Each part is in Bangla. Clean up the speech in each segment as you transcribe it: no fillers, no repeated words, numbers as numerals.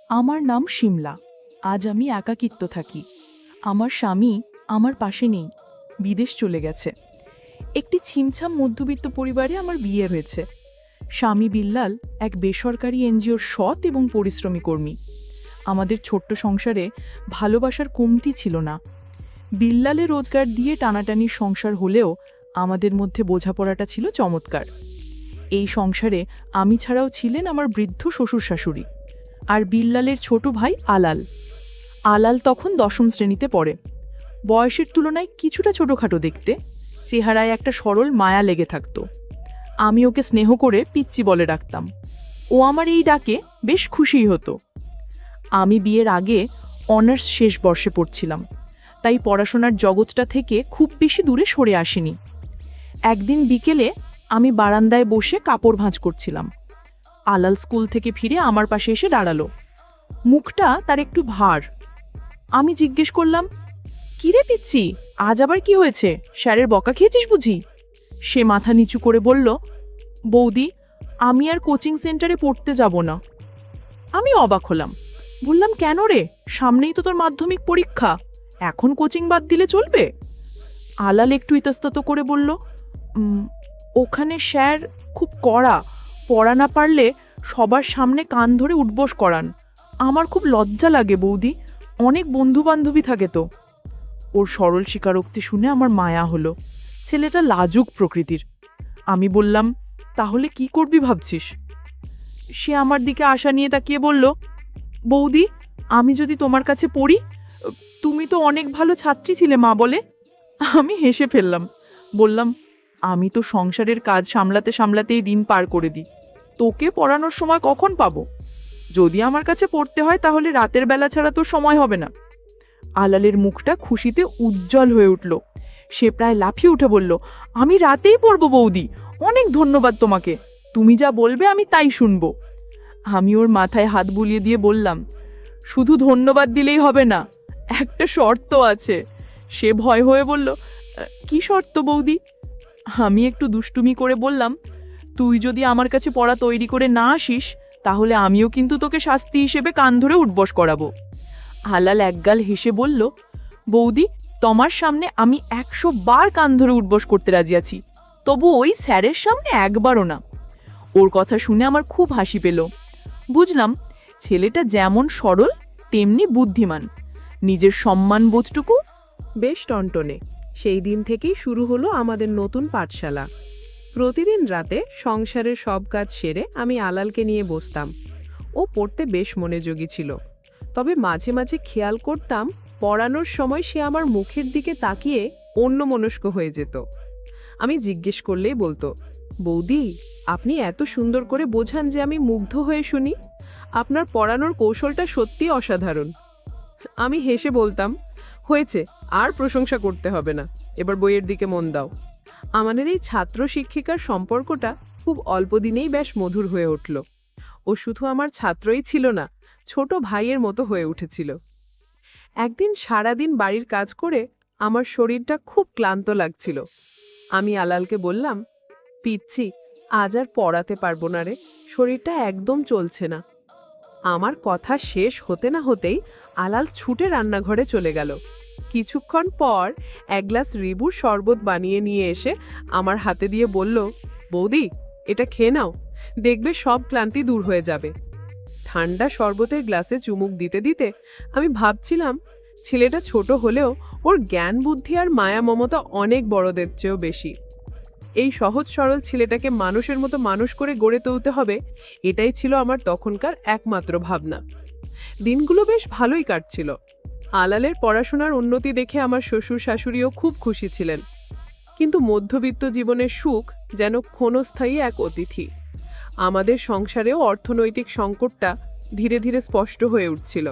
আমার নাম শিমলা। আজ আমি একাকিত্ব থাকি। আমার স্বামী আমার পাশে নেই, বিদেশ চলে গেছে। একটি ছিমছাম মধ্যবিত্ত পরিবারে আমার বিয়ে হয়েছে। স্বামী বিল্লাল এক বেসরকারি এনজিওর সৎ এবং পরিশ্রমী কর্মী। আমাদের ছোট্ট সংসারে ভালোবাসার কমতি ছিল না। বিল্লালের রোজগার দিয়ে টানাটানির সংসার হলেও আমাদের মধ্যে বোঝাপড়াটা ছিল চমৎকার। এই সংসারে আমি ছাড়াও ছিলেন আমার বৃদ্ধ শ্বশুর শাশুড়ি আর বিল্লালের ছোট ভাই আলাল। আলাল তখন 10ম শ্রেণীতে পড়ে। বয়সের তুলনায় কিছুটা ছোটোখাটো দেখতে, চেহারায় একটা সরল মায়া লেগে থাকত। আমি ওকে স্নেহ করে পিচ্চি বলে ডাকতাম। ও আমার এই ডাকে বেশ খুশিই হতো। আমি বিয়ের আগে অনার্স শেষ বর্ষে পড়ছিলাম, তাই পড়াশোনার জগৎটা থেকে খুব বেশি দূরে সরে আসিনি। একদিন বিকেলে আমি বারান্দায় বসে কাপড় ভাঁজ করছিলাম। আলাল স্কুল থেকে ফিরে আমার পাশে এসে দাঁড়ালো। মুখটা তার একটু ভার। আমি জিজ্ঞেস করলাম, কিরে পিচ্ছি, আজ আবার কি হয়েছে? স্যারের বকা খেয়েছিস বুঝি? সে মাথা নিচু করে বলল, বৌদি, আমি আর কোচিং সেন্টারে পড়তে যাব না। আমি অবাক হলাম। বললাম, কেন রে? সামনেই তো তোর মাধ্যমিক পরীক্ষা, এখন কোচিং বাদ দিলে চলবে? আলাল একটু ইতস্তত করে বলল, ওখানে স্যার খুব কড়া, পড়া না পারলে সবার সামনে কান ধরে উঠবোস করান। আমার খুব লজ্জা লাগে বৌদি, অনেক বন্ধু বান্ধবী থাকে তো। ওর সরল স্বীকারোক্তি শুনে আমার মায়া হলো। ছেলেটা লাজুক প্রকৃতির। আমি বললাম, তাহলে কি করবি ভাবছিস? সে আমার দিকে আশা নিয়ে তাকিয়ে বলল, বৌদি, আমি যদি তোমার কাছে পড়ি, তুমি তো অনেক ভালো ছাত্রী ছিলে মা বলে। আমি হেসে ফেললাম। বললাম, আমি তো সংসারের কাজ সামলাতে সামলাতেই দিন পার করে দিই। তোকে পড়ানোর সময় কখন পাবো? যদি আমার কাছে পড়তে হয় তাহলে রাতের বেলা ছাড়া তোর সময় হবে না। আলালের মুখটা খুশিতে উজ্জ্বল হয়ে উঠল। সে প্রায় লাফিয়ে উঠে বলল, আমি রাতেই পড়বো বৌদি, অনেক ধন্যবাদ তোমাকে। তুমি যা বলবে আমি তাই শুনবো। আমি ওর মাথায় হাত বুলিয়ে দিয়ে বললাম, শুধু ধন্যবাদ দিলেই হবে না, একটা শর্ত আছে। সে ভয় হয়ে বলল, কি শর্ত বৌদি? আমি একটু দুষ্টুমি করে বললাম, তুই যদি আমার কাছে পড়া তৈরি করে না আসিস তাহলে আমিও কিন্তু তোকে শাস্তি হিসেবে কান ধরে উঠবস করাবো। আলাল একগাল হেসে বলল, বৌদি, তোমার সামনে আমি 100 বার কান ধরে উঠবস করতে রাজি আছি, তবু ওই স্যারের সামনে একবারও না। ওর কথা শুনে আমার খুব হাসি পেল। বুঝলাম ছেলেটা যেমন সরল তেমনি বুদ্ধিমান, নিজের সম্মান বোধটুকু বেশ টনটনে। সেই দিন থেকেই শুরু হলো আমাদের নতুন পাঠশালা। প্রতিদিন রাতে সংসারের সব কাজ সেরে আমি আলালকে নিয়ে বসতাম। ও পড়তে বেশ মনোযোগী ছিল, তবে মাঝে মাঝে খেয়াল করতাম পড়ানোর সময় সে আমার মুখের দিকে তাকিয়ে অন্যমনস্ক হয়ে যেত। আমি জিজ্ঞেস করলেই বলতো, বৌদি, আপনি এত সুন্দর করে বোঝান যে আমি মুগ্ধ হয়ে শুনি। আপনার পড়ানোর কৌশলটা সত্যি অসাধারণ। আমি হেসে বলতাম, হয়েছে, আর প্রশংসা করতে হবে না, এবার বইয়ের দিকে মন দাও। আমাদের এই ছাত্র শিক্ষিকার সম্পর্কটা খুব অল্প দিনেই বেশ মধুর হয়ে উঠল। ও শুধু আমার ছাত্রই ছিল না, ছোট ভাইয়ের মতো হয়ে উঠেছিল। একদিন সারাদিন বাড়ির কাজ করে আমার শরীরটা খুব ক্লান্ত লাগছিল। আমি আলালকে বললাম, পিচ্ছি, আজ আর পড়াতে পারবো না রে, শরীরটা একদম চলছে না। আমার কথা শেষ হতে না হতেই আলাল ছুটে রান্নাঘরে চলে গেল। কিছুক্ষণ পর এক গ্লাস লেবুর শরবত বানিয়ে নিয়ে এসে আমার হাতে দিয়ে বলল, বৌদি, এটা খেয়ে নাও, দেখবে সব ক্লান্তি দূর হয়ে যাবে। ঠান্ডা শরবতের গ্লাসে চুমুক দিতে দিতে আমি ভাবছিলাম, ছেলেটা ছোট হলেও ওর জ্ঞান বুদ্ধি আর মায়া মমতা অনেক বড়দের চেয়েও বেশি। এই সহজ সরল ছেলেটাকে মানুষের মতো মানুষ করে গড়ে তুলতে হবে, এটাই ছিল আমার তখনকার একমাত্র ভাবনা। দিনগুলো বেশ ভালোই কাটছিল। আলালের পড়াশোনার উন্নতি দেখে আমার শ্বশুর শাশুড়িও খুব খুশি ছিলেন। কিন্তু মধ্যবিত্ত জীবনের সুখ যেন ক্ষণস্থায়ী এক অতিথি। আমাদের সংসারেও অর্থনৈতিক সংকটটা ধীরে ধীরে স্পষ্ট হয়ে উঠছিল।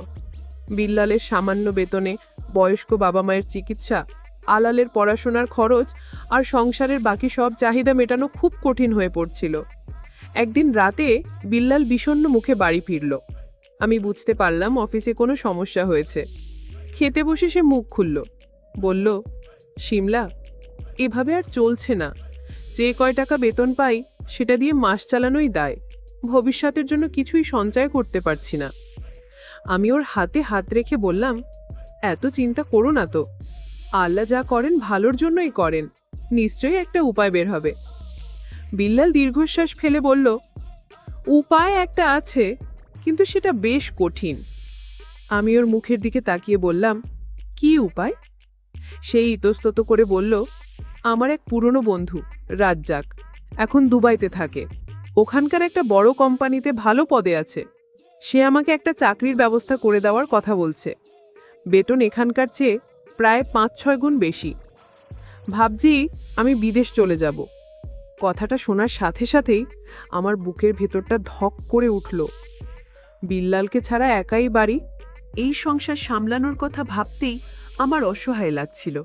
বিল্লালের সামান্য বেতনে বয়স্ক বাবা মায়ের চিকিৎসা, আলালের পড়াশোনার খরচ আর সংসারের বাকি সব চাহিদা মেটানো খুব কঠিন হয়ে পড়ছিল। একদিন রাতে বিল্লাল বিষণ্ণ মুখে বাড়ি ফিরল। আমি বুঝতে পারলাম অফিসে কোনো সমস্যা হয়েছে। খেতে বসে সে মুখ খুলল, বলল, শিমলা, এভাবে আর চলছে না। যে কয় টাকা বেতন পাই সেটা দিয়ে মাস চালানোই দায়, ভবিষ্যতের জন্য কিছুই সঞ্চয় করতে পারছি না। আমি ওর হাতে হাত রেখে বললাম, এত চিন্তা করো না তো, আল্লাহ যা করেন ভালোর জন্যই করেন, নিশ্চয়ই একটা উপায় বের হবে। বিল্লাল দীর্ঘশ্বাস ফেলে বলল, উপায় একটা আছে, কিন্তু সেটা বেশ কঠিন। আমি ওর মুখের দিকে তাকিয়ে বললাম, কি উপায়? সেই ইতস্তত করে বলল, আমার এক পুরনো বন্ধু রাজ্জাক এখন দুবাইতে থাকে, ওখানকার একটা বড় কোম্পানিতে ভালো পদে আছে। সে আমাকে একটা চাকরির ব্যবস্থা করে দেওয়ার কথা বলছে। বেতন এখানকার চেয়ে প্রায় ৫-৬ গুণ বেশি। ভাবছি আমি বিদেশ চলে যাব। কথাটা শোনার সাথে সাথেই আমার বুকের ভেতরটা ধক করে উঠল। বিল্লালকে ছাড়া একাই বাড়ি, এই সংসার সামলানোর কথা ভাবতেই আমার অসহায় লাগছিল।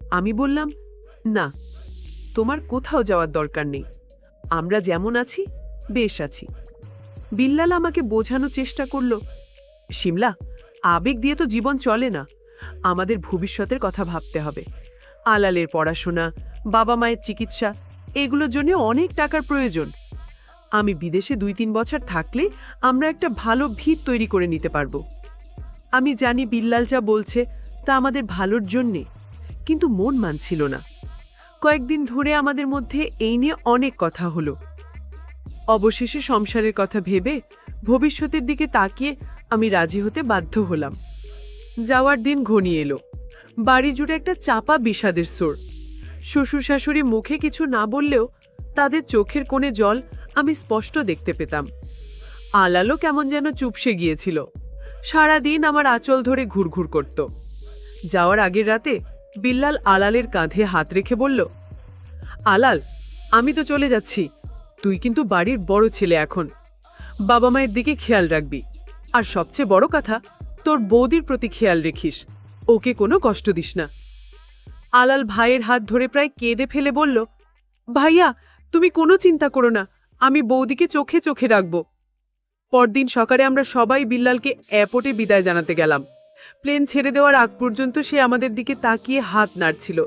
আমি বললাম, না, তোমার কোথাও যাওয়ার দরকার নেই, আমরা যেমন আছি বেশ আছি। বিল্লাল আমাকে বোঝানোর চেষ্টা করল, শিমলা, আবেগ দিয়ে তো জীবন চলে না, আমাদের ভবিষ্যতের কথা ভাবতে হবে। আলালের পড়াশোনা, বাবা মায়ের চিকিৎসা, এগুলোর জন্য অনেক টাকার প্রয়োজন। আমি বিদেশে ২-৩ বছর থাকলে আমরা একটা ভালো ভিত তৈরি করে নিতে পারবো। আমি জানি বিল্লাল যা বলছে তা আমাদের ভালোর জন্যে, কিন্তু মন মানছিল না। কয়েকদিন ধরে আমাদের মধ্যে এই নিয়ে অনেক কথা হলো। অবশেষে সংসারের কথা ভেবে ভবিষ্যতের দিকে তাকিয়ে আমি রাজি হতে বাধ্য হলাম। যাওয়ার দিন ঘনিয়ে এলো। বাড়ি জুড়ে একটা চাপা বিষাদের সুর। শ্বশুর শাশুড়ি মুখে কিছু না বললেও তাদের চোখের কোণে জল আমি স্পষ্ট দেখতে পেতাম। আলালও কেমন যেন চুপসে গিয়েছিল। সারাদিন আমার আঁচল ধরে ঘুরঘুর করত। যাওয়ার আগের রাতে বিল্লাল আলালের কাঁধে হাত রেখে বলল, আলাল, আমি তো চলে যাচ্ছি, তুই কিন্তু বাড়ির বড় ছেলে এখন। বাবা মায়ের দিকে খেয়াল রাখবি, আর সবচেয়ে বড় কথা, তোর বৌদির প্রতি খেয়াল রেখিস, ওকে কোনো কষ্ট দিস না। আলাল ভাইয়ের হাত ধরে প্রায় কেঁদে ফেলে বলল, ভাইয়া, তুমি কোনো চিন্তা করো না, আমি বৌদিকে চোখে চোখে রাখব। পরদিন সকালে আমরা সবাই বিল্লালকে এয়ারপোর্টে বিদায় জানাতে গেলাম। প্লেন ছেড়ে দেওয়ার আগ পর্যন্ত সে আমাদের দিকে তাকিয়ে হাত নাড়ছিল।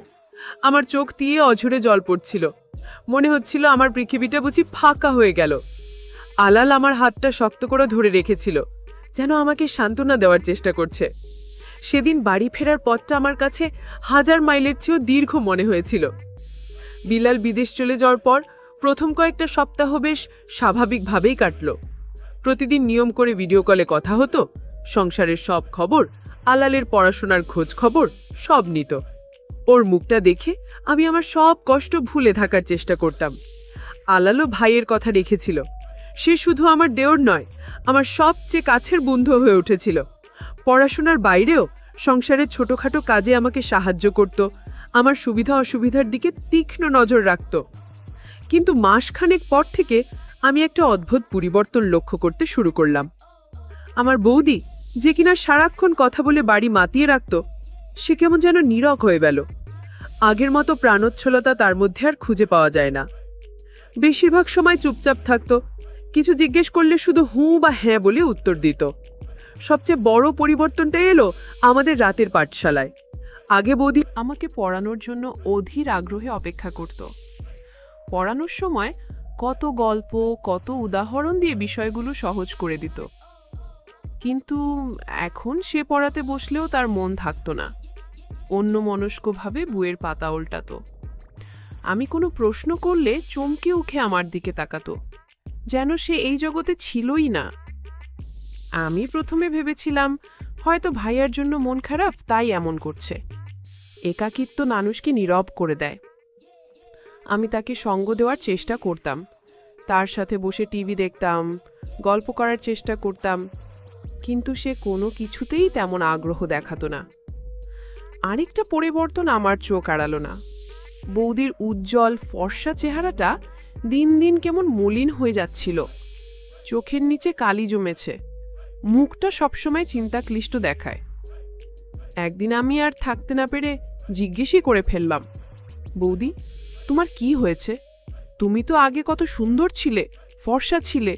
আমার চোখ দিয়ে অঝরে জল পড়ছিল। মনে হচ্ছিল আমার পৃথিবীটা বুঝি ফাঁকা হয়ে গেল। আলাল আমার হাতটা শক্ত করে ধরে রেখেছিল, যেন আমাকে সান্ত্বনা দেওয়ার চেষ্টা করছে। সেদিন বাড়ি ফেরার পথটা আমার কাছে 1000 মাইলের চেয়েও দীর্ঘ মনে হয়েছিল। বিল্লাল বিদেশ চলে যাওয়ার পর প্রথম কয়েকটা সপ্তাহ বেশ স্বাভাবিকভাবেই কাটল। প্রতিদিন নিয়ম করে ভিডিও কলে কথা হতো, সংসারের সব খবর, আলালের পড়াশোনার খোঁজ খবর সব নিত। ওর মুখটা দেখে আমি আমার সব কষ্ট ভুলে থাকার চেষ্টা করতাম। আলালও ভাইয়ের কথা রেখেছিল। সে শুধু আমার দেওর নয়, আমার সবচেয়ে কাছের বন্ধু হয়ে উঠেছিল। পড়াশোনার বাইরেও সংসারের ছোটখাটো কাজে আমাকে সাহায্য করত, আমার সুবিধা অসুবিধার দিকে তীক্ষ্ণ নজর রাখত। কিন্তু মাসখানেক পর থেকে আমি একটা অদ্ভুত পরিবর্তন লক্ষ্য করতে শুরু করলাম। আমার বৌদি, যে কিনা সারাক্ষণ কথা বলে বাড়ি মাতিয়ে রাখত, সে কেমন যেন নীরব হয়ে গেল। আগের মতো প্রাণোচ্ছলতা তার মধ্যে আর খুঁজে পাওয়া যায় না। বেশিরভাগ সময় চুপচাপ থাকত, কিছু জিজ্ঞেস করলে শুধু হুঁ বা হ্যাঁ বলে উত্তর দিত। সবচেয়ে বড় পরিবর্তনটা এলো আমাদের রাতের পাঠশালায়। আগে বৌদি আমাকে পড়ানোর জন্য অধীর আগ্রহে অপেক্ষা করত। পড়ানোর সময় কত গল্প, কত উদাহরণ দিয়ে বিষয়গুলো সহজ করে দিত। কিন্তু এখন সে পড়াতে বসলেও তার মন থাকত না, অন্যমনস্কভাবে বইয়ের পাতা উল্টাতো। আমি কোনো প্রশ্ন করলে চমকে উঠে আমার দিকে তাকাতো, যেন সে এই জগতে ছিলই না। আমি প্রথমে ভেবেছিলাম হয়তো ভাইয়ার জন্য মন খারাপ, তাই এমন করছে। একাকিত্ব মানুষকে নীরব করে দেয়। আমি তাকে সঙ্গ দেওয়ার চেষ্টা করতাম, তার সাথে বসে টিভি দেখতাম, গল্প করার চেষ্টা করতাম, কিন্তু সে কোনো কিছুতেই তেমন আগ্রহ দেখাতো না। আরেকটা পরিবর্তন আমার চোখ এড়ালো না। বৌদির উজ্জ্বল ফর্সা চেহারাটা দিন দিন কেমন মলিন হয়ে যাচ্ছিল। চোখের নিচে কালি জমেছে, মুখটা সবসময় চিন্তাক্লিষ্ট দেখায়। একদিন আমি আর থাকতে না পেরে জিজ্ঞেসই করে ফেললাম, বৌদি, তোমার কি হয়েছে? তুমি তো আগে কত সুন্দর ছিলে, ফর্সা ছিলে,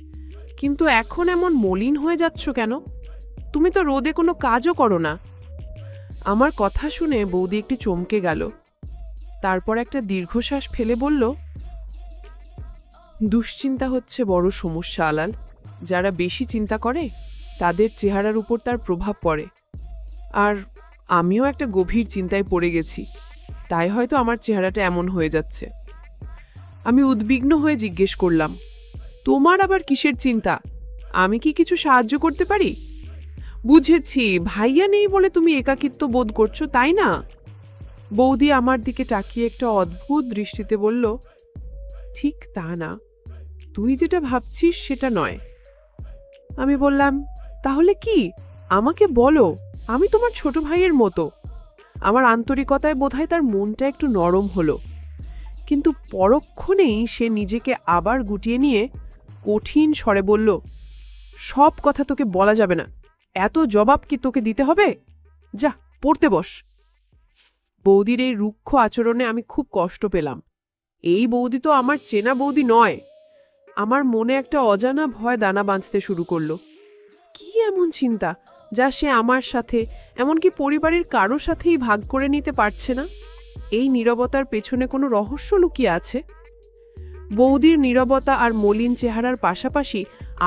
কিন্তু এখন এমন মলিন হয়ে যাচ্ছ কেন? তুমি তো রোদে কোনো কাজও করো না। আমার কথা শুনে বৌদি একটু চমকে গেল। তারপর একটা দীর্ঘশ্বাস ফেলে বলল, দুশ্চিন্তা হচ্ছে বড় সমস্যা আলাল। যারা বেশি চিন্তা করে তাদের চেহারার উপর তার প্রভাব পড়ে। আর আমিও একটা গভীর চিন্তায় পড়ে গেছি, তাই হয়তো আমার চেহারাটা এমন হয়ে যাচ্ছে। আমি উদ্বিগ্ন হয়ে জিজ্ঞেস করলাম, তোমার আবার কিসের চিন্তা? আমি কি কিছু সাহায্য করতে পারি? বুঝেছি, ভাইয়া নেই বলে তুমি একাকিত্ব বোধ করছো, তাই না? বৌদি আমার দিকে তাকিয়ে একটা অদ্ভুত দৃষ্টিতে বলল, ঠিক তা না, তুই যেটা ভাবছিস সেটা নয়। আমি বললাম, তাহলে কি? আমাকে বলো, আমি তোমার ছোট ভাইয়ের মতো। আমার আন্তরিকতায় বোধহয় তার মনটা একটু নরম হলো, কিন্তু পরক্ষণেই সে নিজেকে আবার গুটিয়ে নিয়ে কঠিন স্বরে বলল, সব কথা তোকে বলা যাবে না, এত জবাব কি তোকে দিতে হবে? যা, পড়তে বস। বৌদির এই রুক্ষ আচরণে আমি খুব কষ্ট পেলাম। এই বৌদি তো আমার চেনা বৌদি নয়। আমার মনে একটা অজানা ভয় দানা বাঁধতে শুরু করলো। কি এমন চিন্তা যা সে আমার সাথে, এমনকি পরিবারের কারোর সাথেই ভাগ করে নিতে পারছে না? এই নীরবতার পেছনে কোনো রহস্য লুকিয়ে আছে। বৌদির নীরবতা আর মলিন চেহারার পাশাপাশি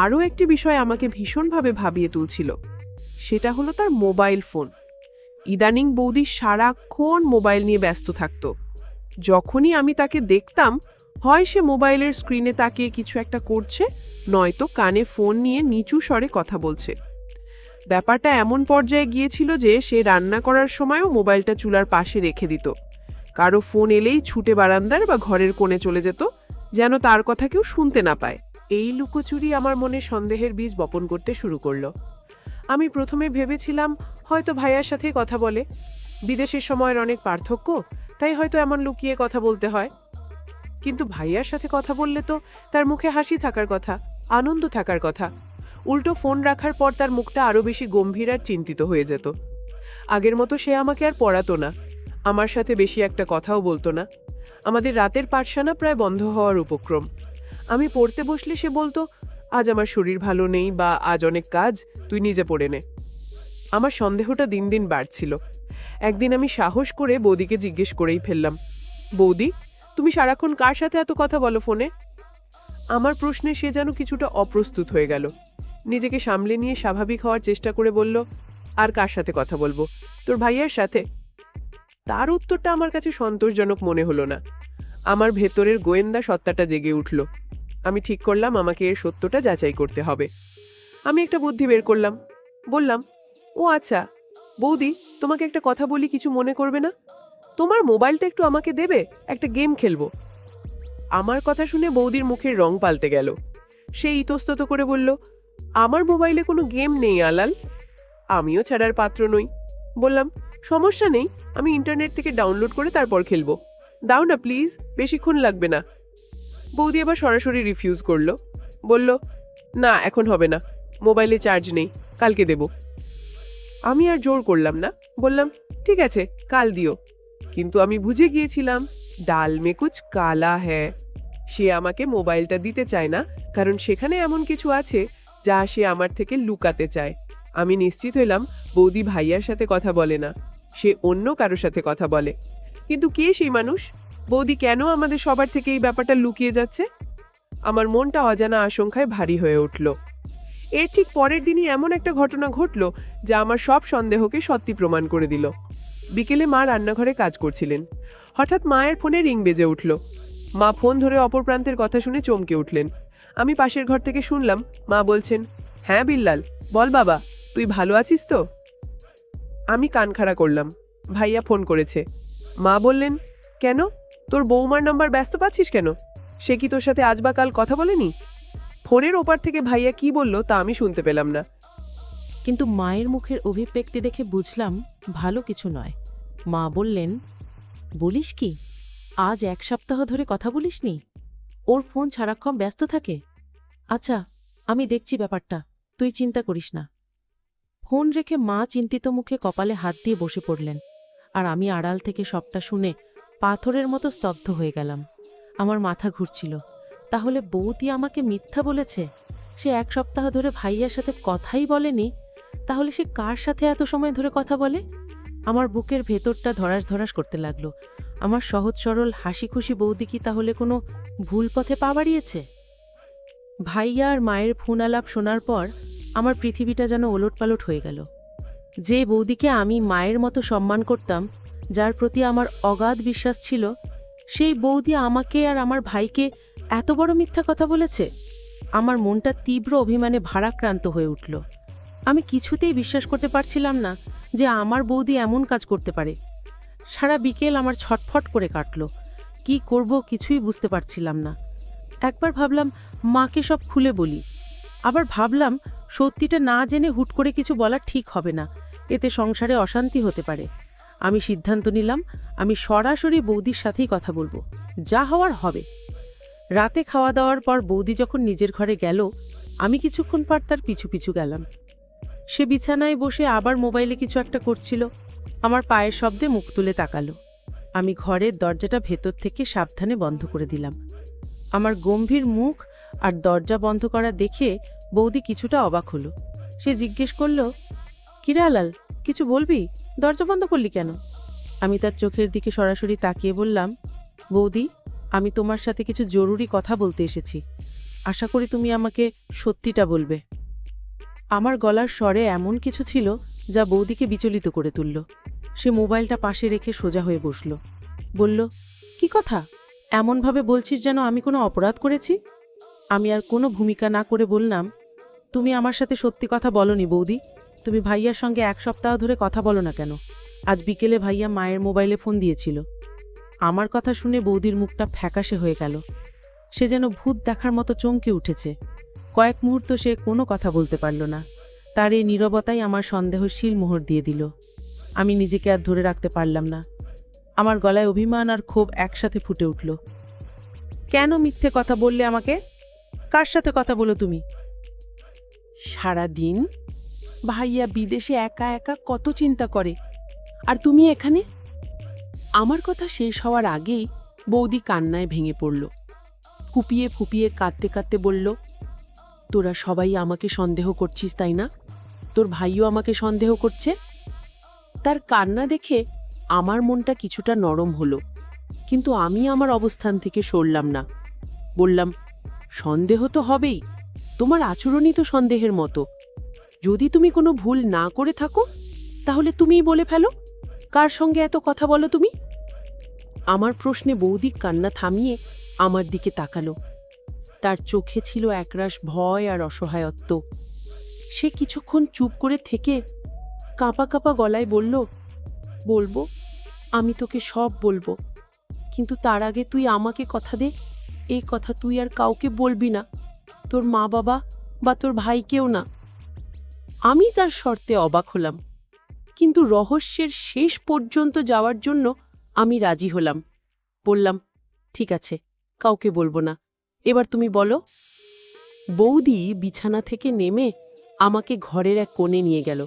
আরও একটি বিষয় আমাকে ভীষণভাবে ভাবিয়ে তুলছিল। সেটা হলো তার মোবাইল ফোন। ইদানিং বৌদি সারাক্ষণ মোবাইল নিয়ে ব্যস্ত থাকত। যখনই আমি তাকে দেখতাম, হয় সে মোবাইলের স্ক্রিনে তাকিয়ে কিছু একটা করছে, নয়তো কানে ফোন নিয়ে নিচু স্বরে কথা বলছে। ব্যাপারটা এমন পর্যায়ে গিয়েছিল যে সে রান্না করার সময়ও মোবাইলটা চুলার পাশে রেখে দিত। কারো ফোন এলেই ছুটে বারান্দার বা ঘরের কোণে চলে যেত, যেন তার কথা কেউ শুনতে না পায়। এই লুকোচুরি আমার মনে সন্দেহের বীজ বপন করতে শুরু করলো। আমি প্রথমে ভেবেছিলাম হয়তো ভাইয়ার সাথেই কথা বলে, বিদেশের সময়ের অনেক পার্থক্য, তাই হয়তো এমন লুকিয়ে কথা বলতে হয়। কিন্তু ভাইয়ার সাথে কথা বললে তো তার মুখে হাসি থাকার কথা, আনন্দ থাকার কথা। উল্টো ফোন রাখার পর তার মুখটা আরও বেশি গম্ভীর আর চিন্তিত হয়ে যেত। আগের মতো সে আমাকে আর পড়াতো না, আমার সাথে বেশি একটা কথাও বলতো না। আমাদের রাতের পাঠশালা প্রায় বন্ধ হওয়ার উপক্রম। আমি পড়তে বসলে সে বলতো, আজ আমার শরীর ভালো নেই, বা আজ অনেক কাজ, তুই নিজে পড়ে নে। আমার সন্দেহটা দিন দিন বাড়ছিল। একদিন আমি সাহস করে বৌদিকে জিজ্ঞেস করেই ফেললাম, বৌদি, তুমি সারাক্ষণ কার সাথে এত কথা বলো ফোনে? আমার প্রশ্নে সে যেন কিছুটা অপ্রস্তুত হয়ে গেল। নিজেকে সামলে নিয়ে স্বাভাবিক হওয়ার চেষ্টা করে বলল, আর কার সাথে কথা বলবো, তোর ভাইয়ার সাথে। তার উত্তরটা আমার কাছে সন্তোষজনক মনে হলো না। আমার ভেতরের গোয়েন্দা সত্তাটা জেগে উঠল। আমি ঠিক করলাম আমাকে এর সত্যটা যাচাই করতে হবে। আমি একটা বুদ্ধি বের করলাম। বললাম, ও আচ্ছা বৌদি, তোমাকে একটা কথা বলি, কিছু মনে করবে না? তোমার মোবাইলটা একটু আমাকে দেবে, একটা গেম খেলবো। আমার কথা শুনে বৌদির মুখের রং পাল্টে গেল। সে ইতস্তত করে বলল, আমার মোবাইলে কোনো গেম নেই আলাল। আমিও ছাড়ার পাত্র নই। বললাম, সমস্যা নেই, আমি ইন্টারনেট থেকে ডাউনলোড করে তারপর খেলবো। দাও না প্লিজ, বেশিক্ষণ লাগবে না। বৌদি আবার সরাসরি রিফিউজ করলো। বলল, না এখন হবে না, মোবাইলে চার্জ নেই, কালকে দেব। আমি আর জোর করলাম না, বললাম, ঠিক আছে কাল দিও। কিন্তু আমি বুঝে গিয়েছিলাম, ডাল মে কুছ কালা হ্যায়। সে আমাকে মোবাইলটা দিতে চায় না, কারণ সেখানে এমন কিছু আছে যা সে আমার থেকে লুকাতে চায়। আমি নিশ্চিত হলাম বৌদি ভাইয়ার সাথে কথা বলে না, সে অন্য কারোর সাথে কথা বলে। কিন্তু কে সেই মানুষ? বৌদি কেন আমাদের সবার থেকে এই ব্যাপারটা লুকিয়ে যাচ্ছে? আমার মনটা অজানা আশঙ্কায় ভারী হয়ে উঠল। এর ঠিক পরের দিনই এমন একটা ঘটনা ঘটল যা আমার সব সন্দেহকে সত্যি প্রমাণ করে দিল। বিকেলে মা রান্নাঘরে কাজ করছিলেন। হঠাৎ মায়ের ফোনে রিং বেজে উঠল। মা ফোন ধরে অপর প্রান্তের কথা শুনে চমকে উঠলেন। আমি পাশের ঘর থেকে শুনলাম মা বলছেন, হ্যাঁ বিল্লাল, বল বাবা, তুই ভালো আছিস তো? আমি কান খাড়া করলাম। ভাইয়া ফোন করেছে। মা বললেন, কেন, তোর বৌমার নাম্বার ব্যস্ত পাচ্ছিস কেন? সে কি তোর সাথে আজ বা কাল কথা বলেনি? ফোনের ওপার থেকে ভাইয়া কি বলল তা আমি শুনতে পেলাম না। কিন্তু মায়ের মুখের অভিব্যক্তি দেখে বুঝলাম ভালো কিছু নয়। মা বললেন, বলিস কি, আজ 1 সপ্তাহ ধরে কথা বলিসনি? ওর ফোন সারাক্ষণ ব্যস্ত থাকে। আচ্ছা, আমি দেখছি ব্যাপারটা, তুই চিন্তা করিস না। ফোন রেখে মা চিন্তিত মুখে কপালে হাত দিয়ে বসে পড়লেন, আর আমি আড়াল থেকে সবটা শুনে পাথরের মতো স্তব্ধ হয়ে গেলাম। আমার মাথা ঘুরছিল। তাহলে বৌদি আমাকে মিথ্যা বলেছে? সে 1 সপ্তাহ ধরে ভাইয়ার সাথে কথাই বলেনি, তাহলে সে কার সাথে এত সময় ধরে কথা বলে? আমার বুকের ভেতরটা ধরাস ধরাস করতে লাগলো। আমার সহজ সরল হাসি খুশি বৌদি কি তাহলে কোনো ভুল পথে পা বাড়িয়েছে? ভাইয়া আর মায়ের ফোন আলাপ শোনার পর আমার পৃথিবীটা যেন ওলটপালট হয়ে গেল। যে বৌদিকে আমি মায়ের মতো সম্মান করতাম, যার প্রতি আমার অগাধ বিশ্বাস ছিল, সেই বৌদি আমাকে আর আমার ভাইকে এত বড় মিথ্যা কথা বলেছে। আমার মনটা তীব্র অভিমানে ভারাক্রান্ত হয়ে উঠল। আমি কিছুতেই বিশ্বাস করতে পারছিলাম না যে আমার বৌদি এমন কাজ করতে পারে। সারা বিকেল আমার ছটফট করে কাটল। কি করব কিছুই বুঝতে পারছিলাম না। একবার ভাবলাম মাকে সব খুলে বলি, আবার ভাবলাম সত্যিটা না জেনে হুট করে কিছু বলা ঠিক হবে না, এতে সংসারে অশান্তি হতে পারে। আমি সিদ্ধান্ত নিলাম আমি সরাসরি বৌদির সাথেই কথা বলবো, যা হওয়ার হবে। রাতে খাওয়া দাওয়ার পর বৌদি যখন নিজের ঘরে গেল, আমি কিছুক্ষণ পর তার পিছু পিছু গেলাম। সে বিছানায় বসে আবার মোবাইলে কিছু একটা করছিল। আমার পায়ের শব্দে মুখ তুলে তাকালো। আমি ঘরের দরজাটা ভেতর থেকে সাবধানে বন্ধ করে দিলাম। আমার গম্ভীর মুখ আর দরজা বন্ধ করা দেখে বৌদি কিছুটা অবাক হলো। সে জিজ্ঞেস করল, কিরে আলাল, কিছু বলবি? দরজা বন্ধ করলি কেন? আমি তার চোখের দিকে সরাসরি তাকিয়ে বললাম, বৌদি, আমি তোমার সাথে কিছু জরুরি কথা বলতে এসেছি। আশা করি তুমি আমাকে সত্যিটা বলবে। আমার গলার স্বরে এমন কিছু ছিল যা বৌদিকে বিচলিত করে তুলল। সে মোবাইলটা পাশে রেখে সোজা হয়ে বসল। বলল, কি কথা? এমনভাবে বলছিস যেন আমি কোনো অপরাধ করেছি। আমি আর কোনো ভূমিকা না করে বললাম, তুমি আমার সাথে সত্যি কথা বলনি বৌদি। তুমি ভাইয়ার সঙ্গে 1 সপ্তাহ ধরে কথা বলো না কেন? আজ বিকেলে ভাইয়া মায়ের মোবাইলে ফোন দিয়েছিল। আমার কথা শুনে বৌদির মুখটা ফ্যাকাশে হয়ে গেল। সে যেন ভূত দেখার মতো চমকে উঠেছে। কয়েক মুহূর্ত সে কোনো কথা বলতে পারল না। তার এই নীরবতাই আমার সন্দেহশীল মোহর দিয়ে দিল। আমি নিজেকে আর ধরে রাখতে পারলাম না। আমার গলায় অভিমান আর ক্ষোভ একসাথে ফুটে উঠল। কেন মিথ্যে কথা বললে আমাকে? কার সাথে কথা বলো তুমি? সারা দিন ভাইয়া বিদেশে একা একা কত চিন্তা করে, আর তুমি এখানে। আমার কথা শেষ হওয়ার আগেই বৌদি কান্নায় ভেঙে পড়ল। ফুপিয়ে ফুপিয়ে কাঁদতে কাঁদতে বলল, তোরা সবাই আমাকে সন্দেহ করছিস, তাই না? তোর ভাইও আমাকে সন্দেহ করছে। তার কান্না দেখে আমার মনটা কিছুটা নরম হলো, কিন্তু আমি আমার অবস্থান থেকে সরলাম না। বললাম, সন্দেহ তো হবেই, তোমার আচরণই তো সন্দেহের মতো। যদি তুমি কোনো ভুল না করে থাকো তাহলে তুমিই বলে ফেলো, কার সঙ্গে এত কথা বলো তুমি? আমার প্রশ্নে বৌদি কান্না থামিয়ে আমার দিকে তাকালো। তার চোখে ছিল একরাশ ভয় আর অসহায়ত্ব। সে কিছুক্ষণ চুপ করে থেকে কাঁপা কাঁপা গলায় বলল, বলবো, আমি তোকে সব বলবো, কিন্তু তার আগে তুই আমাকে কথা দে, এই কথা তুই আর কাউকে বলবি না, তোর মা বাবা বা তোর ভাইকেও না। আমি তার শর্তে অবাক হলাম, কিন্তু রহস্যের শেষ পর্যন্ত যাওয়ার জন্য আমি রাজি হলাম। বললাম, ঠিক আছে, কাউকে বলবো না, এবার তুমি বলো। বৌদি বিছানা থেকে নেমে আমাকে ঘরের এক কোণে নিয়ে গেল।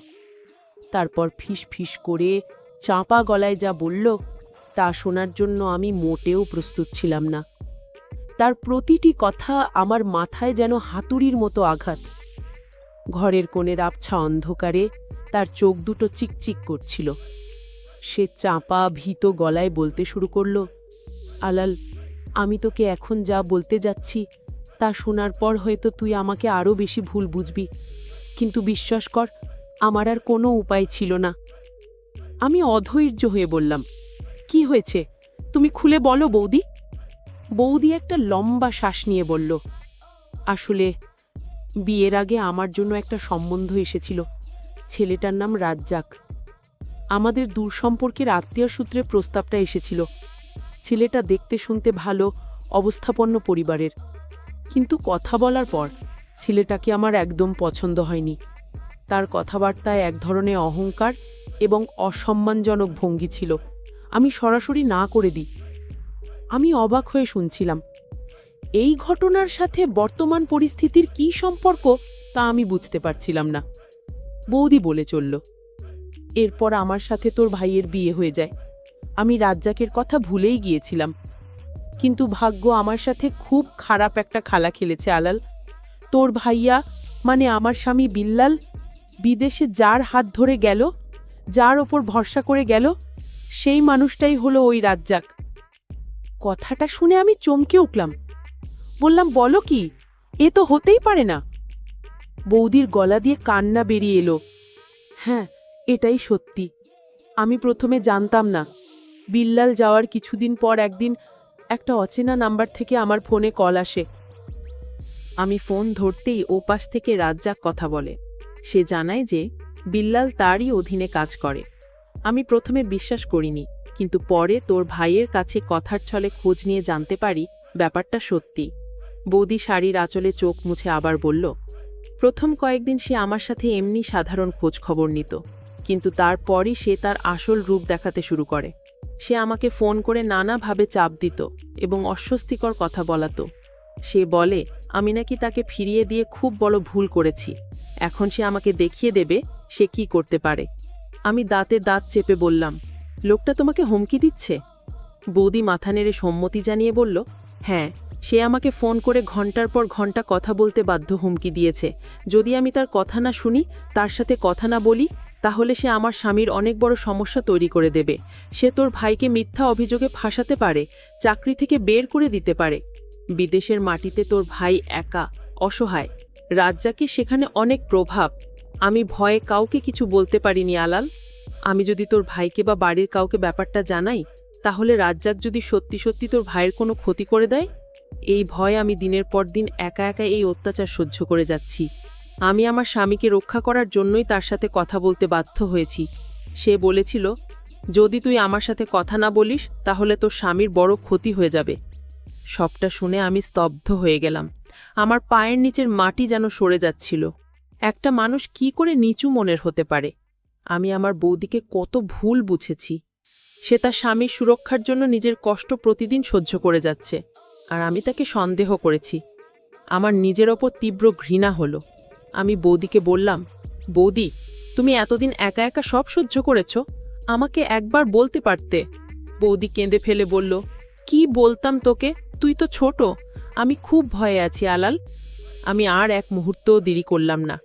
তারপর ফিস ফিস করে চাপা গলায় যা বলল তা শোনার জন্য আমি মোটেও প্রস্তুত ছিলাম না। তার প্রতিটি কথা আমার মাথায় যেন হাতুড়ির মতো আঘাত। ঘরের কোণের আবছা অন্ধকারে তার চোখ দুটো চিকচিক করছিল। সে চাপা ভীত গলায় বলতে শুরু করল, আলাল, আমি তোকে এখন যা বলতে যাচ্ছি তা শোনার পর হয়তো তুই আমাকে আরও বেশি ভুল বুঝবি, কিন্তু বিশ্বাস কর, আমার আর কোনো উপায় ছিল না। আমি অধৈর্য হয়ে বললাম, কি হয়েছে? তুমি খুলে বলো বৌদি। বৌদি একটা লম্বা শ্বাস নিয়ে বলল, আসলে বিয়ের আগে আমার জন্য একটা সম্বন্ধ এসেছিল। ছেলেটার নাম রাজ্জাক। আমাদের দূর সম্পর্কের আত্মীয় সূত্রে প্রস্তাবটা এসেছিল। ছেলেটা দেখতে শুনতে ভালো, অবস্থাপন্ন পরিবারের, কিন্তু কথা বলার পর ছেলেটাকে আমার একদম পছন্দ হয়নি। তার কথাবার্তায় এক ধরনের অহংকার এবং অসম্মানজনক ভঙ্গি ছিল। আমি সরাসরি না করে দিই। আমি অবাক হয়ে শুনছিলাম। এই ঘটনার সাথে বর্তমান পরিস্থিতির কী সম্পর্ক তা আমি বুঝতে পারছিলাম না। বৌদি বলে চলল, এরপর আমার সাথে তোর ভাইয়ের বিয়ে হয়ে যায়। আমি রাজ্জাকের কথা ভুলেই গিয়েছিলাম, কিন্তু ভাগ্য আমার সাথে খুব খারাপ একটা খেলা খেলেছে আলাল। তোর ভাইয়া মানে আমার স্বামী বিল্লাল বিদেশে যার হাত ধরে গেল, যার ওপর ভরসা করে গেল, সেই মানুষটাই হলো ওই রাজ্জাক। কথাটা শুনে আমি চমকে উঠলাম। বললাম, বলো কি? এ তো হতেই পারে না। বৌদির গলা দিয়ে কান্না বেরিয়ে এলো। হ্যাঁ, এটাই সত্যি। আমি প্রথমে জানতাম না। বিল্লাল যাওয়ার কিছুদিন পর একদিন একটা অচেনা নাম্বার থেকে আমার ফোনে কল আসে। আমি ফোন ধরতেই ওপাশ থেকে রাজ্জাক কথা বলে। সে জানায় যে বিল্লাল তারই অধীনে কাজ করে। আমি প্রথমে বিশ্বাস করিনি, কিন্তু পরে তোর ভাইয়ের কাছে কথার ছলে খোঁজ নিয়ে জানতে পারি ব্যাপারটা সত্যি। বৌদি শাড়ির আঁচলে চোখ মুছে আবার বলল, প্রথম কয়েকদিন সে আমার সাথে এমনি সাধারণ খোঁজ খবর নিত, কিন্তু তারপরই সে তার আসল রূপ দেখাতে শুরু করে। সে আমাকে ফোন করে নানাভাবে চাপ দিত এবং অস্বস্তিকর কথা বলাতো। সে বলে আমি নাকি তাকে ফিরিয়ে দিয়ে খুব বড় ভুল করেছি। এখন সে আমাকে দেখিয়ে দেবে সে কি করতে পারে। আমি দাঁতে দাঁত চেপে বললাম, লোকটা তোমাকে হুমকি দিচ্ছে? বৌদি মাথা নেড়ে সম্মতি জানিয়ে বলল, হ্যাঁ, সে আমাকে ফোন করে ঘন্টার পর ঘন্টা কথা বলতে বাধ্য হুমকি দিয়েছে। যদি আমি তার কথা না শুনি, তার সাথে কথা না বলি, তাহলে সে আমার স্বামীর অনেক বড় সমস্যা তৈরি করে দেবে। সে তোর ভাইকে মিথ্যা অভিযোগে ফাঁসাতে পারে, চাকরি থেকে বের করে দিতে পারে। বিদেশের মাটিতে তোর ভাই একা, অসহায়। রাজ্জাকে সেখানে অনেক প্রভাব। আমি ভয়ে কাউকে কিছু বলতে পারিনি আলাল। আমি যদি তোর ভাইকে বা বাড়ির কাউকে ব্যাপারটা জানাই, তাহলে রাজ্জাক যদি সত্যি সত্যি তোর ভাইয়ের কোনো ক্ষতি করে দেয়। এই ভয় আমি দিনের পর দিন একা একা এই অত্যাচার সহ্য করে যাচ্ছি। আমি আমার স্বামীকে রক্ষা করার জন্যই তার সাথে কথা বলতে বাধ্য হয়েছি। সে বলেছিল, যদি তুই আমার সাথে কথা না বলিস, তাহলে তোর স্বামীর বড় ক্ষতি হয়ে যাবে। সবটা শুনে আমি স্তব্ধ হয়ে গেলাম। আমার পায়ের নিচের মাটি যেন সরে যাচ্ছিল। একটা মানুষ কি করে নিচু মনের হতে পারে? আমি আমার বৌদিকে কত ভুল বুঝেছি। সে তার স্বামীর সুরক্ষার জন্য নিজের কষ্ট প্রতিদিন সহ্য করে যাচ্ছে, আর আমি তাকে সন্দেহ করেছি। আমার নিজের ওপর তীব্র ঘৃণা হলো। আমি বৌদিকে বললাম, বৌদি, তুমি এতদিন একা একা সব সহ্য করেছ, আমাকে একবার বলতে পারতে। বৌদি কেঁদে ফেলে বলল, কি বলতাম তোকে? তুই তো ছোট। আমি খুব ভয়ে আছি আলাল। আমি আর এক মুহূর্তও দেরি করলাম না।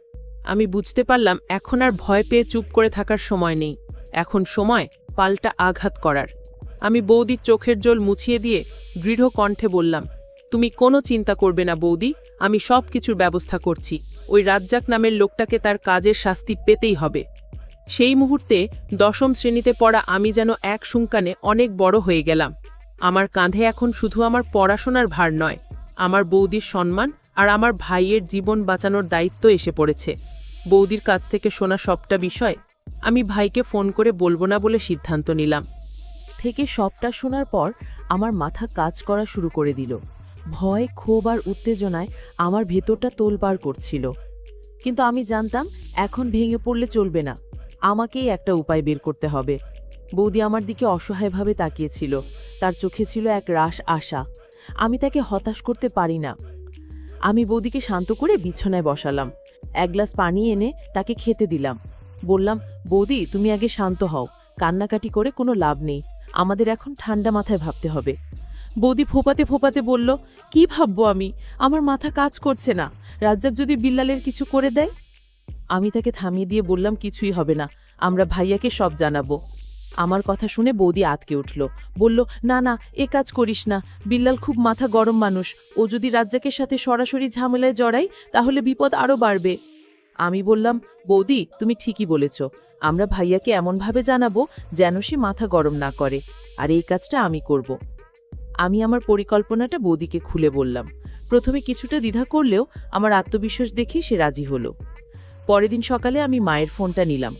আমি বুঝতে পারলাম এখন আর ভয় পেয়ে চুপ করে থাকার সময় নেই। এখন সময় পাল্টা আঘাত করার। আমি বৌদির চোখের জল মুছিয়ে দিয়ে দৃঢ় কণ্ঠে বললাম, তুমি কোনো চিন্তা করবে না বৌদি, আমি সব কিছুর ব্যবস্থা করছি। ওই রাজ্জাক নামের লোকটাকে তার কাজের শাস্তি পেতেই হবে। সেই মুহূর্তে 10ম শ্রেণীতে পড়া আমি যেন এক সুঙ্কানে অনেক বড় হয়ে গেলাম। আমার কাঁধে এখন শুধু আমার পড়াশোনার ভার নয়, আমার বৌদির সম্মান আর আমার ভাইয়ের জীবন বাঁচানোর দায়িত্ব এসে পড়েছে। বৌদির কাছ থেকে শোনা সবটা বিষয় আমি ভাইকে ফোন করে বলবো না বলে সিদ্ধান্ত নিলাম। থেকে সবটা শোনার পর আমার মাথা কাজ করা শুরু করে দিল। ভয়, ক্ষোভ আর উত্তেজনায় আমার ভেতরটা তোলপাড় করছিল। কিন্তু আমি জানতাম এখন ভেঙে পড়লে চলবে না, আমাকেই একটা উপায় বের করতে হবে। বৌদি আমার দিকে অসহায়ভাবে তাকিয়েছিল, তার চোখে ছিল এক রাশ আশা। আমি তাকে হতাশ করতে পারি না। আমি বৌদিকে শান্ত করে বিছানায় বসালাম, এক গ্লাস পানি এনে তাকে খেতে দিলাম। বললাম, বৌদি, তুমি আগে শান্ত হও, কান্নাকাটি করে কোনো লাভ নেই, আমাদের এখন ঠান্ডা মাথায় ভাবতে হবে। বৌদি ফোপাতে ফোপাতে বলল, কি ভাববো আমি? আমার মাথা কাজ করছে না। রাজ্জাক যদি বিল্লালের কিছু করে দেয়? আমি তাকে থামিয়ে দিয়ে বললাম, কিছুই হবে না, আমরা ভাইয়াকে সব জানাবো। আমার কথা শুনে বৌদি আতকে উঠল, বলল, না না, এ কাজ করিস না, বিল্লাল খুব মাথা গরম মানুষ, ও যদি রাজ্জাকের সাথে সরাসরি ঝামেলায় জড়ায় তাহলে বিপদ আরও বাড়বে। আমি বললাম, বৌদি, তুমি ঠিকই বলেছ, আমরা ভাইয়াকে এমনভাবে জানাবো যেন সে মাথা গরম না করে, আর এই কাজটা আমি করব। আমি আমার পরিকল্পনাটা বৌদিকে খুলে বললাম। প্রথমে কিছুটা দ্বিধা করলেও আমার আত্মবিশ্বাস দেখে সে রাজি হলো। পরের দিন সকালে আমি মায়ের ফোনটা নিলাম।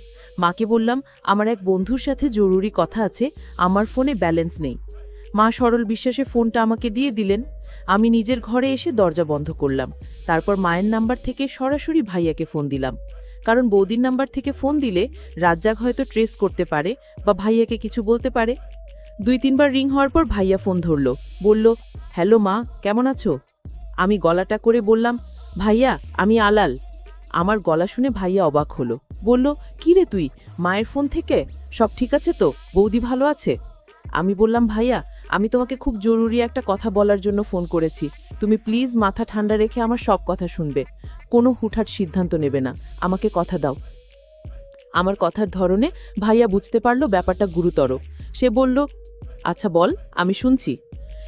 মাকে বললাম, আমার এক বন্ধুর সাথে জরুরি কথা আছে, আমার ফোনে ব্যালেন্স নেই। মা সরল বিশ্বাসে ফোনটা আমাকে দিয়ে দিলেন। আমি নিজের ঘরে এসে দরজা বন্ধ করলাম। তারপর মায়ের নাম্বার থেকে সরাসরি ভাইয়াকে ফোন দিলাম, কারণ বৌদির নাম্বার থেকে ফোন দিলে রাজ্জাক হয়তো ট্রেস করতে পারে বা ভাইয়াকে কিছু বলতে পারে। 2-3 বার রিং হওয়ার পর ভাইয়া ফোন ধরল, বলল, হ্যালো মা, কেমন আছো? আমি গলাটা করে বললাম, ভাইয়া, আমি আলাল। আমার গলা শুনে ভাইয়া অবাক হলো, বলল, কি রে তুই, মায়ের ফোন থেকে? সব ঠিক আছে তো? বৌদি ভালো আছে? আমি বললাম, ভাইয়া, আমি তোমাকে খুব জরুরি একটা কথা বলার জন্য ফোন করেছি, তুমি প্লিজ মাথা ঠান্ডা রেখে আমার সব কথা শুনবে, কোনো হুটহাট সিদ্ধান্ত নেবে না, আমাকে কথা দাও। আমার কথার ধরনে ভাইয়া বুঝতে পারলো ব্যাপারটা গুরুতর। সে বলল, আচ্ছা বল, আমি শুনছি।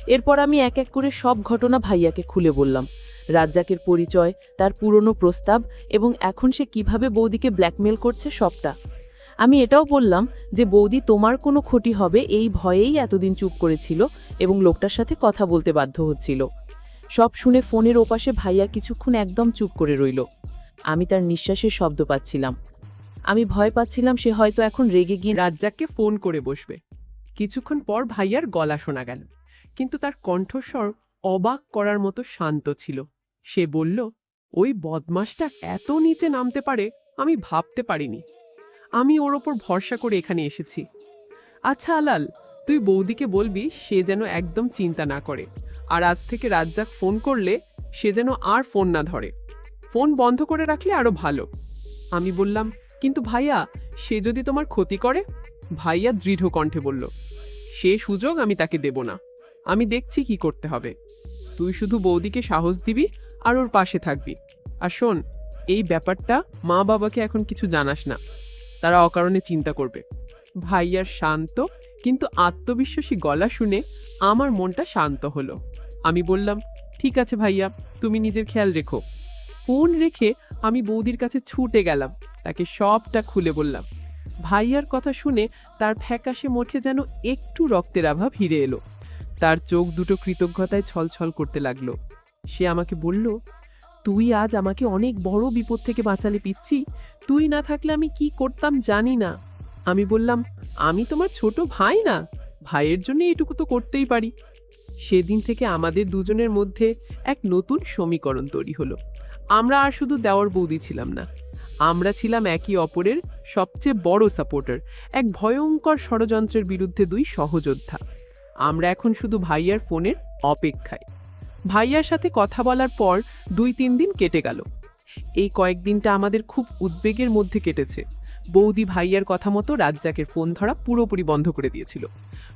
এরপর আমি এক এক করে সব ঘটনা ভাইয়াকে খুলে বললাম। রাজ্জাকের পরিচয়, তার পুরনো প্রস্তাব এবং এখন সে কিভাবে বৌদিকে ব্ল্যাকমেল করছে সবটা। আমি এটাও বললাম যে বৌদি তোমার কোনো ক্ষতি হবে এই ভয়েই এতদিন চুপ করেছিল এবং লোকটার সাথে কথা বলতে বাধ্য হচ্ছিল। সব শুনে ফোনের ওপাশে ভাইয়া কিছুক্ষণ একদম চুপ করে রইল। আমি তার নিঃশ্বাসের শব্দ পাচ্ছিলাম। আমি ভয় পাচ্ছিলাম সে হয়তো এখন রেগে গিয়ে রাজ্জাককে ফোন করে বসবে। কিছুক্ষণ পর ভাইয়ার গলা শোনা গেল, কিন্তু তার কণ্ঠস্বর অবাক করার মতো শান্ত ছিল। সে বলল, ওই বদমাসটা এত নিচে নামতে পারে আমি ভাবতে পারিনি। আমি ওর ওপর ভরসা করে এখানে এসেছি। আচ্ছা আলাল, তুই বৌদিকে বলবি সে যেন একদম চিন্তা না করে, আর আজ থেকে রাজ্জাক ফোন করলে সে যেন আর ফোন না ধরে। ফোন বন্ধ করে রাখলে আরো ভালো। আমি বললাম, কিন্তু ভাইয়া, সে যদি তোমার ক্ষতি করে? ভাইয়া দৃঢ় কণ্ঠে বলল, সে সুযোগ আমি তাকে দেব না। আমি দেখছি কি করতে হবে। তুই শুধু বৌদিকে সাহস দিবি আর ওর পাশে থাকবি। আর শোন, এই ব্যাপারটা মা বাবাকে এখন কিছু জানাস না, তারা অকারণে চিন্তা করবে। ভাইয়ার শান্ত কিন্তু আত্মবিশ্বাসী গলা শুনে আমার মনটা শান্ত হলো। আমি বললাম, ঠিক আছে ভাইয়া, তুমি নিজের খেয়াল রেখো। ফোন রেখে আমি বৌদির কাছে ছুটে গেলাম, তাকে সবটা খুলে বললাম। ভাইয়ার কথা শুনে তার ফ্যাকাশে মুখে যেন একটু রক্তের আভা ফিরে এলো। তার চোখ দুটো কৃতজ্ঞতায় ছলছল করতে লাগলো। সে আমাকে বলল, তুই আজ আমাকে অনেক বড় বিপদ থেকে বাঁচালে পিচ্ছি। তুই না থাকলে আমি কি করতাম জানি না। আমি বললাম, আমি তোমার ছোট ভাই না? ভাইয়ের জন্য এটুকু তো করতেই পারি। সেদিন থেকে আমাদের দুজনের মধ্যে এক নতুন সমীকরণ তৈরি হলো। আমরা আর শুধু দেওর বৌদি ছিলাম না, আমরা ছিলাম একে অপরের সবচেয়ে বড় সাপোর্টার, এক ভয়ঙ্কর ষড়যন্ত্রের বিরুদ্ধে দুই সহযোদ্ধা। আমরা এখন শুধু ভাইয়ার ফোনের অপেক্ষায়। ভাইয়ার সাথে কথা বলার পর 2-3 দিন কেটে গেল। এই কয়েকদিনটা আমাদের খুব উদ্বেগের মধ্যে কেটেছে। বৌদি ভাইয়ার কথা মতো রাজ্জাকের ফোন ধরা পুরোপুরি বন্ধ করে দিয়েছিল।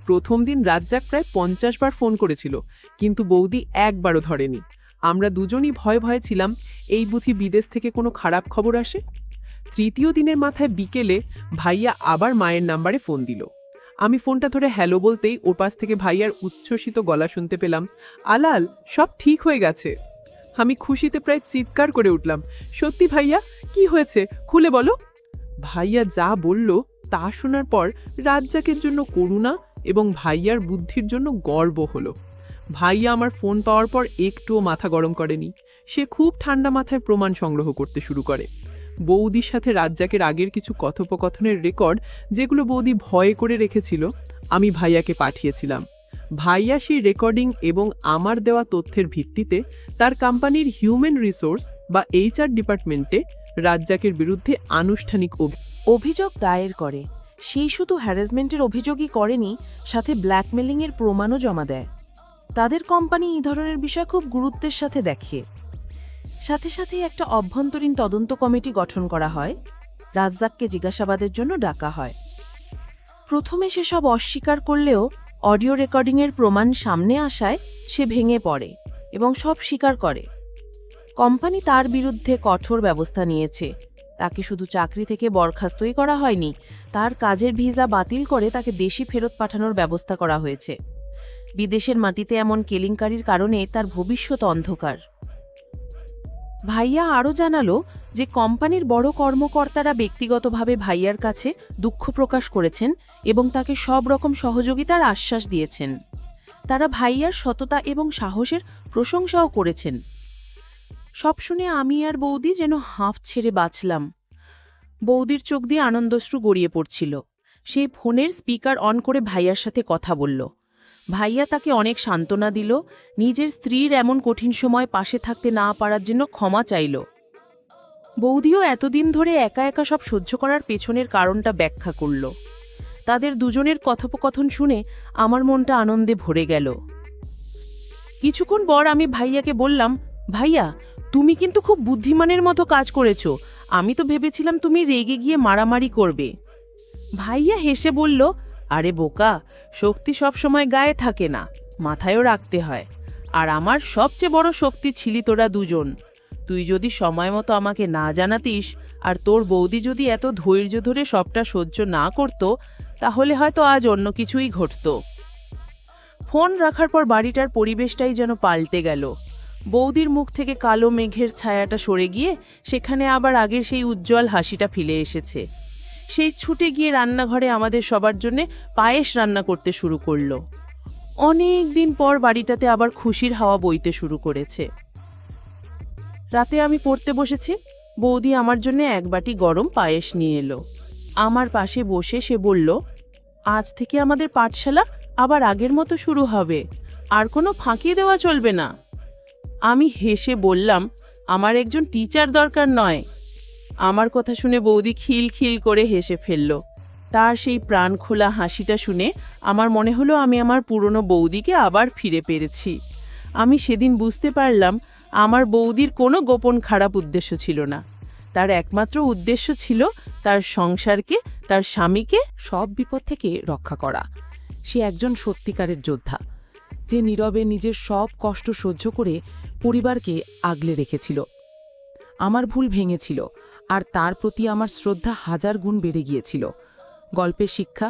প্রথম দিন রাজ্জাক প্রায় 50 বার ফোন করেছিল, কিন্তু বৌদি একবারও ধরেনি। আমরা দুজনই ভয়ে ভয়ে ছিলাম এই বুঝি বিদেশ থেকে কোনো খারাপ খবর আসে। তৃতীয় দিনের মাথায় বিকেলে ভাইয়া আবার মায়ের নাম্বারে ফোন দিল। আমি ফোনটা ধরে হ্যালো বলতেই ওর পাশ থেকে ভাইয়ার উচ্ছ্বসিত গলা শুনতে পেলাম, আলাল, সব ঠিক হয়ে গেছে। আমি খুশিতে প্রায় চিৎকার করে উঠলাম, সত্যি ভাইয়া? কি হয়েছে খুলে বলো। ভাইয়া যা বলল তা শোনার পর রাজ্জাকের জন্য করুণা এবং ভাইয়ার বুদ্ধির জন্য গর্ব হলো। ভাইয়া আমার ফোন পাওয়ার পর একটুও মাথা গরম করেনি। সে খুব ঠান্ডা মাথায় প্রমাণ সংগ্রহ করতে শুরু করে। বৌদির সাথে রাজ্জাকের আগের কিছু কথোপকথনের রেকর্ড, যেগুলো বৌদি ভয়ে করে রেখেছিল, আমি ভাইয়াকে পাঠিয়েছিলাম। ভাইয়া সেই রেকর্ডিং এবং আমার দেওয়া তথ্যের ভিত্তিতে তার কোম্পানির হিউম্যান রিসোর্স বা HR ডিপার্টমেন্টে রাজ্জাকের বিরুদ্ধে আনুষ্ঠানিক অভিযোগ দায়ের করে। সেই শুধু হ্যারাসমেন্টের অভিযোগই করেনি, সাথে ব্ল্যাকমেলিংয়ের প্রমাণও জমা দেয়। তাদের কোম্পানি এই ধরনের বিষয় খুব গুরুত্বের সাথে দেখে। সাথে সাথে একটা অভ্যন্তরীণ তদন্ত কমিটি গঠন করা হয়। রাজ্জাককে জিজ্ঞাসাবাদের জন্য ডাকা হয়। প্রথমে সেসব অস্বীকার করলেও অডিও রেকর্ডিংয়ের প্রমাণ সামনে আসায় সে ভেঙে পড়ে এবং সব স্বীকার করে। কোম্পানি তার বিরুদ্ধে কঠোর ব্যবস্থা নিয়েছে। তাকে শুধু চাকরি থেকে বরখাস্তই করা হয়নি, তার কাজের ভিসা বাতিল করে তাকে দেশে ফেরত পাঠানোর ব্যবস্থা করা হয়েছে। বিদেশের মাটিতে এমন কেলেঙ্কারির কারণে তার ভবিষ্যৎ অন্ধকার। ভাইয়া আরও জানালো যে কোম্পানির বড় কর্মকর্তারা ব্যক্তিগতভাবে ভাইয়ার কাছে দুঃখ প্রকাশ করেছেন এবং তাকে সব রকম সহযোগিতার আশ্বাস দিয়েছেন। তারা ভাইয়ার সততা এবং সাহসের প্রশংসাও করেছেন। সব শুনে আমি আর বৌদি যেন হাঁফ ছেড়ে বাঁচলাম। বৌদির চোখ দিয়ে আনন্দশ্রু গড়িয়ে পড়ছিল। সেই ফোনের স্পিকার অন করে ভাইয়ার সাথে কথা বলল। ভাইয়া তাকে অনেক সান্ত্বনা দিল, নিজের স্ত্রীর এমন কঠিন সময় পাশে থাকতে না পারার জন্য ক্ষমা চাইল। বৌদিও এতদিন ধরে একা একা সব সহ্য করার পেছনের কারণটা ব্যাখ্যা করল। তাদের দুজনের কথোপকথন শুনে আমার মনটা আনন্দে ভরে গেল। কিছুক্ষণ পর আমি ভাইয়াকে বললাম, ভাইয়া, তুমি কিন্তু খুব বুদ্ধিমানের মতো কাজ করেছ। আমি তো ভেবেছিলাম তুমি রেগে গিয়ে মারামারি করবে। ভাইয়া হেসে বলল, আরে বোকা, শক্তি সবসময় গায়ে থাকে না, মাথায়ও রাখতে হয়। আর আমার সবচেয়ে বড় শক্তি ছিলি তোরা দুজন। তুই যদি সময় মতো আমাকে না জানাতিস আর তোর বৌদি যদি এত ধৈর্য ধরে সবটা সহ্য না করত, তাহলে হয়তো আজ অন্য কিছুই ঘটত। ফোন রাখার পর বাড়িটার পরিবেশটাই যেন পাল্টে গেল। বৌদির মুখ থেকে কালো মেঘের ছায়াটা সরে গিয়ে সেখানে আবার আগের সেই উজ্জ্বল হাসিটা ফিরে এসেছে। সেই ছুটে গিয়ে রান্নাঘরে আমাদের সবার জন্যে পায়েস রান্না করতে শুরু করলো। অনেক দিন পর বাড়িটাতে আবার খুশির হাওয়া বইতে শুরু করেছে। রাতে আমি পড়তে বসেছি, বৌদি আমার জন্য এক বাটি গরম পায়েস নিয়ে এলো। আমার পাশে বসে সে বলল, আজ থেকে আমাদের পাঠশালা আবার আগের মতো শুরু হবে, আর কোনো ফাঁকি দেওয়া চলবে না। আমি হেসে বললাম, আমার একজন টিচার দরকার নয়। আমার কথা শুনে বৌদি খিলখিল করে হেসে ফেলল। তার সেই প্রাণ খোলা হাসিটা শুনে আমার মনে হলো আমি আমার পুরনো বৌদিকে আবার ফিরে পেয়েছি। আমি সেদিন বুঝতে পারলাম আমার বৌদির কোনো গোপন খারাপ উদ্দেশ্য ছিল না। তার একমাত্র উদ্দেশ্য ছিল তার সংসারকে, তার স্বামীকে সব বিপদ থেকে রক্ষা করা। সে একজন সত্যিকারের যোদ্ধা, যে নীরবে নিজের সব কষ্ট সহ্য করে পরিবারকে আগলে রেখেছিল। আমার ভুল ভেঙেছিল, আর তার প্রতি আমার শ্রদ্ধা 1000 গুণ বেড়ে গিয়েছিল। গল্পের শিক্ষা: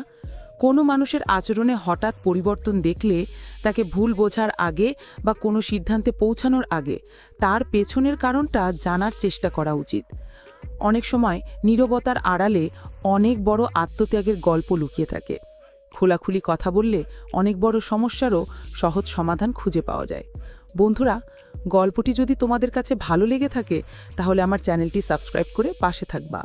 কোনো মানুষের আচরণে হঠাৎ পরিবর্তন দেখলে তাকে ভুল বোঝার আগে বা কোনো সিদ্ধান্তে পৌঁছানোর আগে তার পেছনের কারণটা জানার চেষ্টা করা উচিত। অনেক সময় নীরবতার আড়ালে অনেক বড় আত্মত্যাগের গল্প লুকিয়ে থাকে। খোলাখুলি কথা বললে অনেক বড় সমস্যারও সহজ সমাধান খুঁজে পাওয়া যায়। বন্ধুরা, গল্পটি যদি তোমাদের কাছে ভালো লেগে থাকে তাহলে আমার চ্যানেলটি সাবস্ক্রাইব করে পাশে থাকবা।